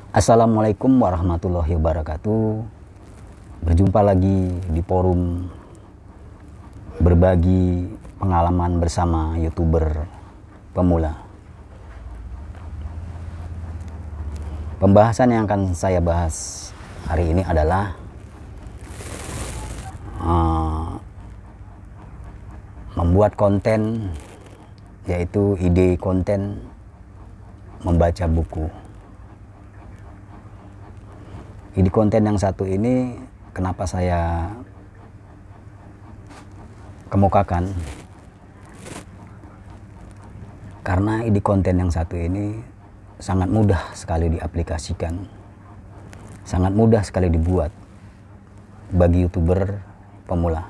Assalamualaikum warahmatullahi wabarakatuh. Berjumpa lagi di forum berbagi pengalaman bersama YouTuber pemula. Pembahasan yang akan saya bahas hari ini adalah membuat konten, yaitu ide konten membaca buku. Ide konten yang satu ini kenapa saya kemukakan? Karena ide konten yang satu ini sangat mudah sekali diaplikasikan, sangat mudah sekali dibuat bagi YouTuber pemula.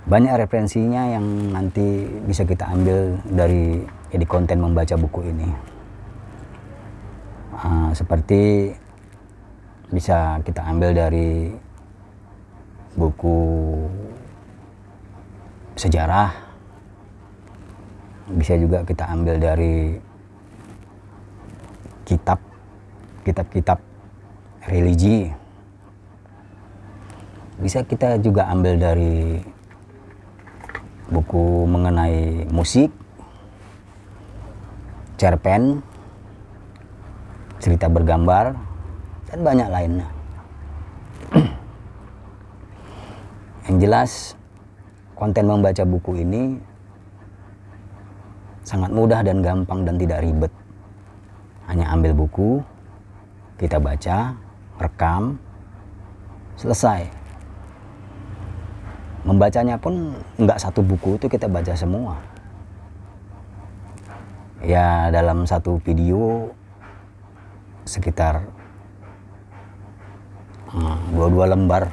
Banyak referensinya yang nanti bisa kita ambil dari ide konten membaca buku ini. Seperti bisa kita ambil dari buku sejarah, bisa juga kita ambil dari kitab-kitab religi, bisa kita juga ambil dari buku mengenai musik, cerpen, cerita bergambar, dan banyak lainnya. Yang jelas, konten membaca buku ini sangat mudah dan gampang dan tidak ribet. Hanya ambil buku, kita baca, rekam, selesai. Membacanya pun nggak satu buku itu kita baca semua. Ya, dalam satu video sekitar 22 lembar,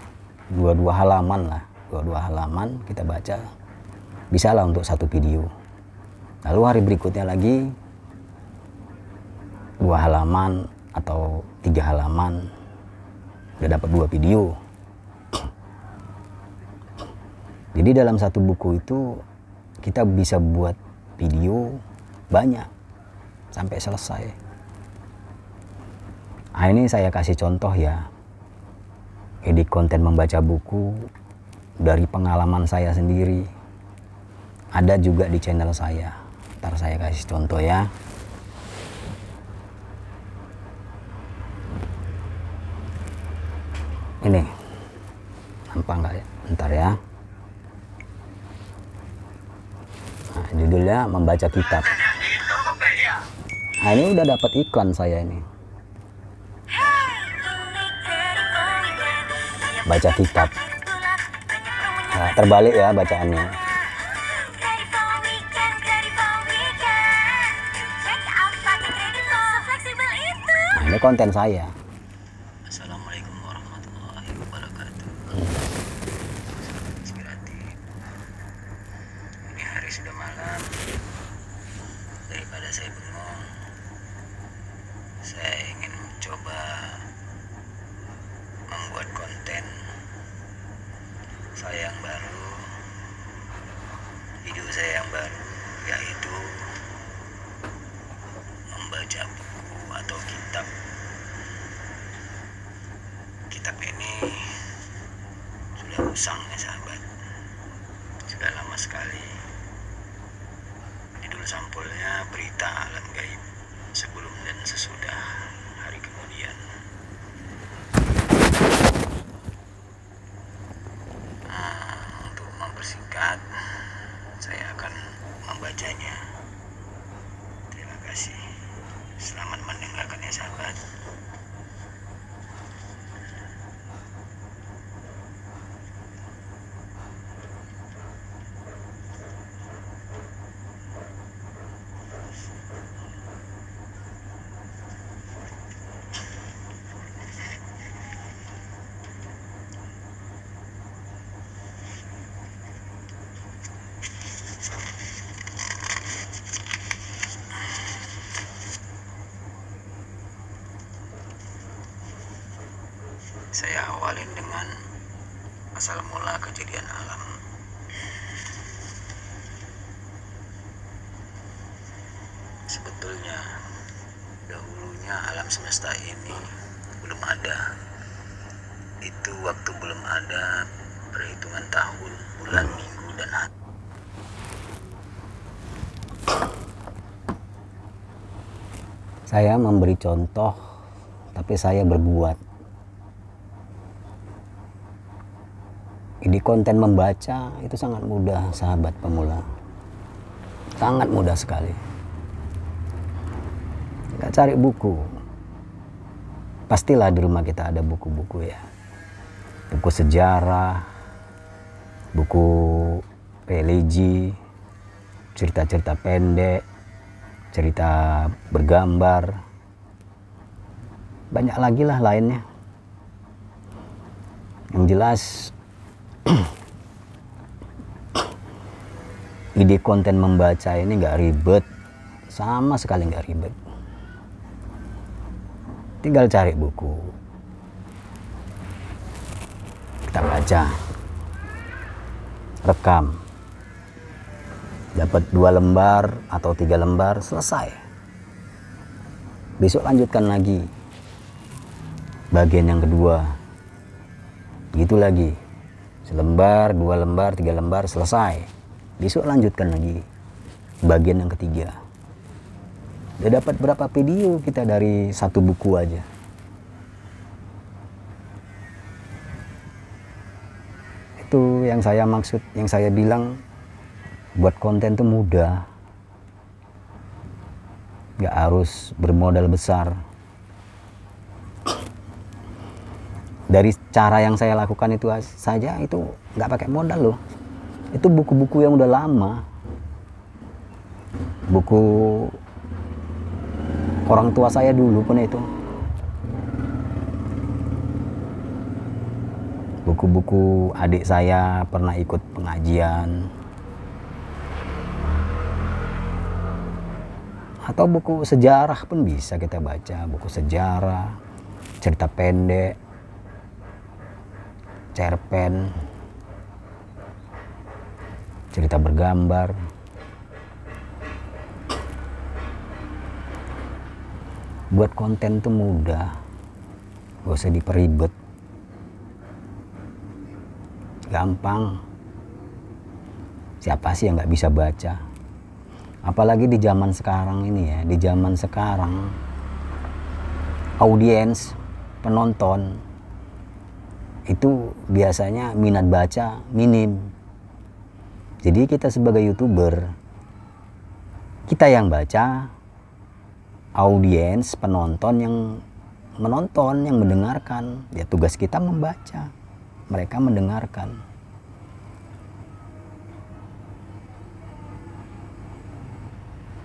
22 halaman lah, 22 halaman kita baca, bisa lah untuk satu video. Lalu hari berikutnya lagi 2 halaman atau 3 halaman, udah dapat 2 video. Jadi dalam satu buku itu kita bisa buat video banyak sampai selesai. Nah, ini saya kasih contoh ya, edit konten membaca buku dari pengalaman saya sendiri. Ada juga di channel saya. Ntar saya kasih contoh ya. Ini, nampak nggak ya? Ntar ya. Nah, judulnya membaca kitab. Nah, ini udah dapat iklan saya ini. Baca kitab. Nah, terbalik ya bacaannya. Nah, ini konten saya. Assalamualaikum warahmatullahi wabarakatuh. Ini hari sudah malam. Daripada saya bengong, saya ingin mencoba membuat konten saya yang baru, video saya yang baru, yaitu membaca buku atau kitab. Kitab ini sudah usang ya sahabat, sudah lama sekali. Judul sampulnya Berita Alam Gaib Sebelum dan Sesudah Hari Kemudian. Untuk mempersingkat, saya akan membacanya. Terima kasih. Selamat mendengarkan ya sahabat. Saya awalin dengan asal mula kejadian alam. Sebetulnya dahulunya alam semesta ini belum ada. Itu waktu belum ada perhitungan tahun, bulan, minggu, dan hari. Saya memberi contoh, tapi saya berbuat. Di konten membaca itu sangat mudah, sahabat pemula. Sangat mudah sekali. Kita cari buku. Pastilah di rumah kita ada buku-buku ya. Buku sejarah, buku religi, cerita-cerita pendek, cerita bergambar, banyak lagi lah lainnya. Yang jelas ide konten membaca ini nggak ribet, sama sekali nggak ribet. Tinggal cari buku, kita baca, rekam, dapat 2 lembar atau 3 lembar, selesai. Besok lanjutkan lagi bagian yang kedua, gitu lagi, selembar, 2 lembar, 3 lembar, selesai. Besok lanjutkan lagi bagian yang ketiga. Udah dapat berapa video kita dari satu buku aja. Itu yang saya maksud, yang saya bilang buat konten itu mudah, gak harus bermodal besar. Dari cara yang saya lakukan itu saja itu nggak pakai modal loh. Itu buku-buku yang udah lama, buku orang tua saya dulu pun itu, buku-buku adik saya pernah ikut pengajian, atau buku sejarah pun bisa kita baca, buku sejarah, cerita pendek, cerpen, cerita bergambar. Buat konten tuh mudah, gak usah diperibet, gampang. Siapa sih yang nggak bisa baca? Apalagi di zaman sekarang ini ya, di zaman sekarang audiens, penonton itu biasanya minat baca minim. Jadi kita sebagai YouTuber, kita yang baca, audiens, penonton yang menonton, yang mendengarkan, ya tugas kita membaca, mereka mendengarkan.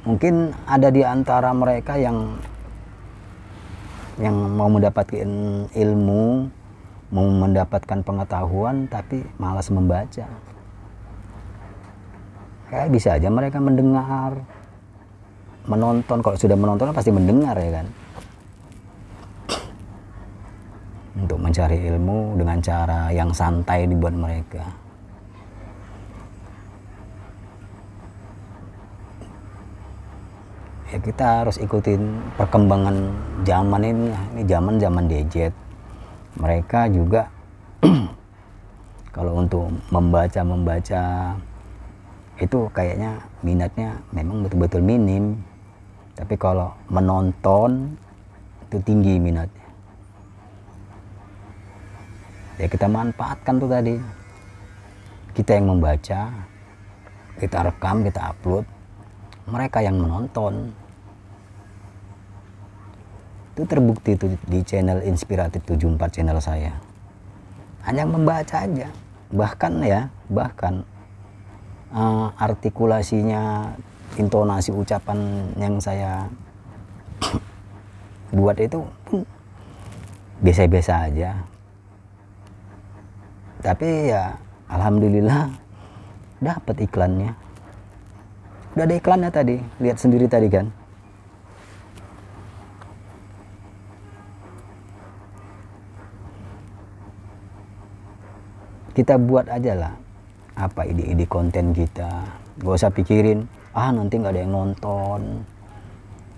Mungkin ada di antara mereka yang mau mendapatkan ilmu, mau mendapatkan pengetahuan, tapi malas membaca. Kayak bisa aja mereka mendengar, menonton. Kalau sudah menonton pasti mendengar ya kan. Untuk mencari ilmu dengan cara yang santai dibuat mereka. Ya kita harus ikutin perkembangan zaman ini. Ini zaman gadget. Mereka juga kalau untuk membaca itu kayaknya minatnya memang betul-betul minim. Tapi kalau menonton itu tinggi minatnya. Ya kita manfaatkan tuh tadi. Kita yang membaca, kita rekam, kita upload. Mereka yang menonton. Itu terbukti tuh di channel Inspiratif 74 channel saya. Hanya membaca aja. Bahkan artikulasinya, intonasi ucapan yang saya buat itu pun biasa-biasa aja. Tapi ya alhamdulillah dapat iklannya. Udah ada iklannya tadi, lihat sendiri tadi kan. Kita buat aja lah apa ide-ide konten kita. Gak usah pikirin, nanti nggak ada yang nonton,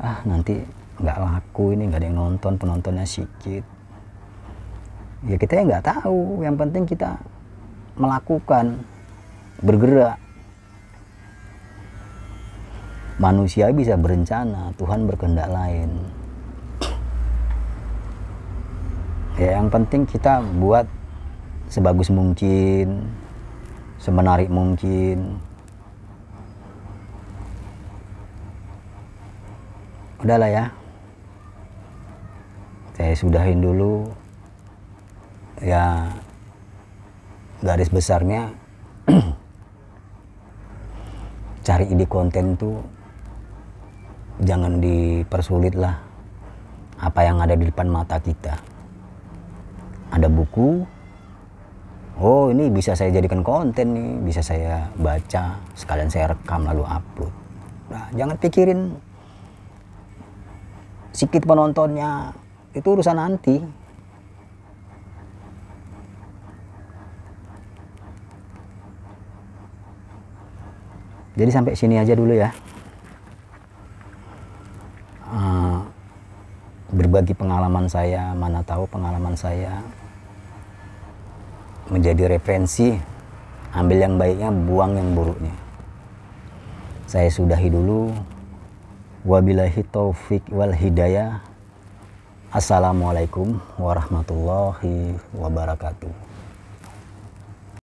nanti nggak laku ini, nggak ada yang nonton, penontonnya sedikit. Ya kita ya nggak tahu, yang penting kita melakukan, bergerak. Manusia bisa berencana, Tuhan berkehendak lain. Ya yang penting kita buat sebagus mungkin, semenarik mungkin. Udahlah ya, saya sudahin dulu. Ya garis besarnya cari ide konten tuh jangan dipersulit lah. Apa yang ada di depan mata kita, ada buku, oh ini bisa saya jadikan konten nih, bisa saya baca, sekalian saya rekam lalu upload. Nah, jangan pikirin sedikit penontonnya, itu urusan nanti. Jadi sampai sini aja dulu ya. Berbagi pengalaman saya, mana tahu pengalaman saya menjadi referensi. Ambil yang baiknya, buang yang buruknya. Saya sudahi dulu. Wabillahi taufik wal hidayah. Assalamualaikum warahmatullahi wabarakatuh.